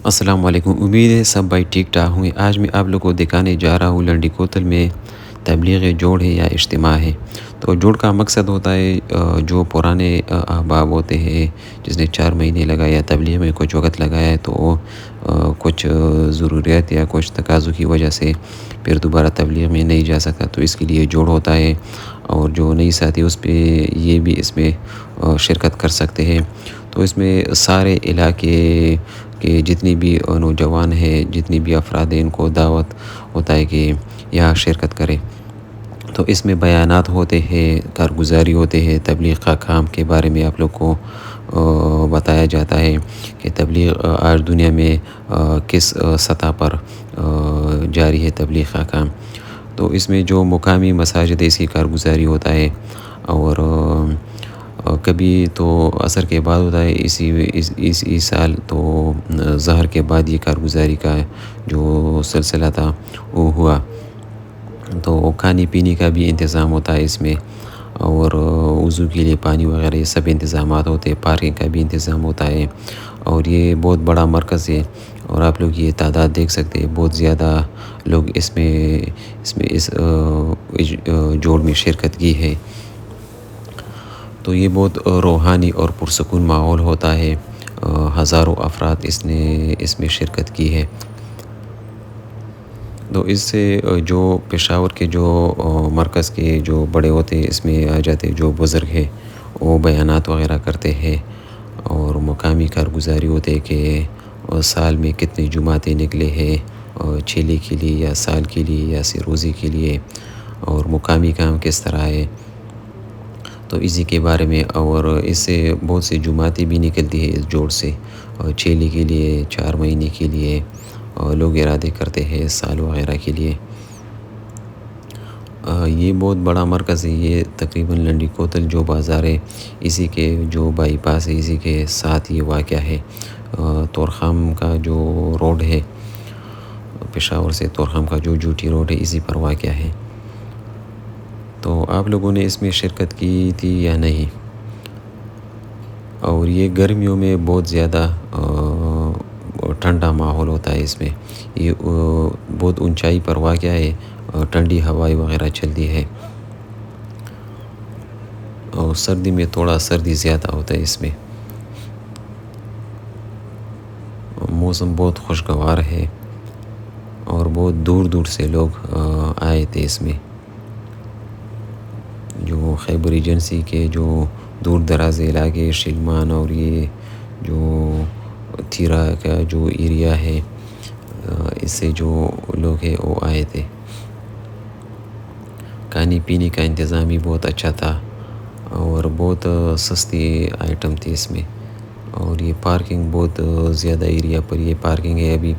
السلام علیکم، امید ہے سب بھائی ٹھیک ٹھاک ہوں۔ آج میں آپ لوگوں کو دکھانے جا رہا ہوں لنڈی کوتل میں تبلیغ جوڑ ہے یا اجتماع ہے۔ تو جوڑ کا مقصد ہوتا ہے جو پرانے احباب ہوتے ہیں جس نے 4 مہینے لگایا تبلیغ میں کچھ وقت لگایا ہے، تو کچھ ضروریات یا کچھ تقاضوں کی وجہ سے پھر دوبارہ تبلیغ میں نہیں جا سکتا، تو اس کے لیے جوڑ ہوتا ہے۔ اور جو نئی ساتھی اس پہ یہ بھی اس میں شرکت کر سکتے ہیں۔ تو اس میں سارے علاقے کہ جتنی بھی نوجوان ہیں، جتنی بھی افراد ہیں، ان کو دعوت ہوتا ہے کہ یہاں شرکت کریں۔ تو اس میں بیانات ہوتے ہیں، کارگزاری ہوتے ہیں، تبلیغ کا کام کے بارے میں آپ لوگ کو بتایا جاتا ہے کہ تبلیغ آج دنیا میں کس سطح پر جاری ہے تبلیغ کا کام۔ تو اس میں جو مقامی مساجد ایسی کارگزاری ہوتا ہے، اور کبھی تو عصر کے بعد ہوتا ہے، اسی سال تو ظہر کے بعد یہ کارگزاری کا جو سلسلہ تھا وہ ہوا۔ تو کھانے پینے کا بھی انتظام ہوتا ہے اس میں، اور وضو کے لیے پانی وغیرہ یہ سب انتظامات ہوتے ہیں، پارکنگ کا بھی انتظام ہوتا ہے۔ اور یہ بہت بڑا مرکز ہے، اور آپ لوگ یہ تعداد دیکھ سکتے ہیں، بہت زیادہ لوگ اس جوڑ میں شرکت کی ہے۔ تو یہ بہت روحانی اور پرسکون ماحول ہوتا ہے۔ ہزاروں افراد اس میں شرکت کی ہے۔ تو اس سے جو پشاور کے جو مرکز کے جو بڑے ہوتے ہیں اس میں آ جاتے، جو بزرگ ہیں وہ بیانات وغیرہ کرتے ہیں، اور مقامی کارگزاری ہوتے کہ سال میں کتنے جمعاتیں نکلے ہیں، چیلے کے لیے یا سال کے لیے یا روزے کے لیے، اور مقامی کام کس طرح ہے، تو اسی کے بارے میں۔ اور اس سے بہت سی جمعاتیں بھی نکلتی ہے اس جوڑ سے، اور چیلے کے لیے 4 مہینے کے لیے لوگ ارادے کرتے ہیں، سال وغیرہ کے لیے۔ یہ بہت بڑا مرکز ہے، یہ تقریباً لنڈی کوتل جو بازار ہے اسی کے جو بائی پاس ہے، اسی کے ساتھ یہ واقع ہے۔ طورخام کا جو روڈ ہے، پشاور سے طورخام کا جو جوٹی روڈ ہے، اسی پر واقع ہے۔ تو آپ لوگوں نے اس میں شرکت کی تھی یا نہیں؟ اور یہ گرمیوں میں بہت زیادہ ٹھنڈا ماحول ہوتا ہے اس میں، یہ بہت اونچائی پر واقع ہے، ٹھنڈی ہوائیں وغیرہ چلتی ہے، اور سردی میں تھوڑا سردی زیادہ ہوتا ہے اس میں۔ موسم بہت خوشگوار ہے، اور بہت دور دور سے لوگ آئے تھے اس میں، جو خیبر ایجنسی کے جو دور دراز علاقے شلمان اور یہ جو تھیرا کا جو ایریا ہے، اس سے جو لوگ ہیں وہ آئے تھے۔ کھانے پینے کا انتظام بھی بہت اچھا تھا، اور بہت سستی آئٹم تھی اس میں۔ اور یہ پارکنگ بہت زیادہ ایریا پر یہ پارکنگ ہے، ابھی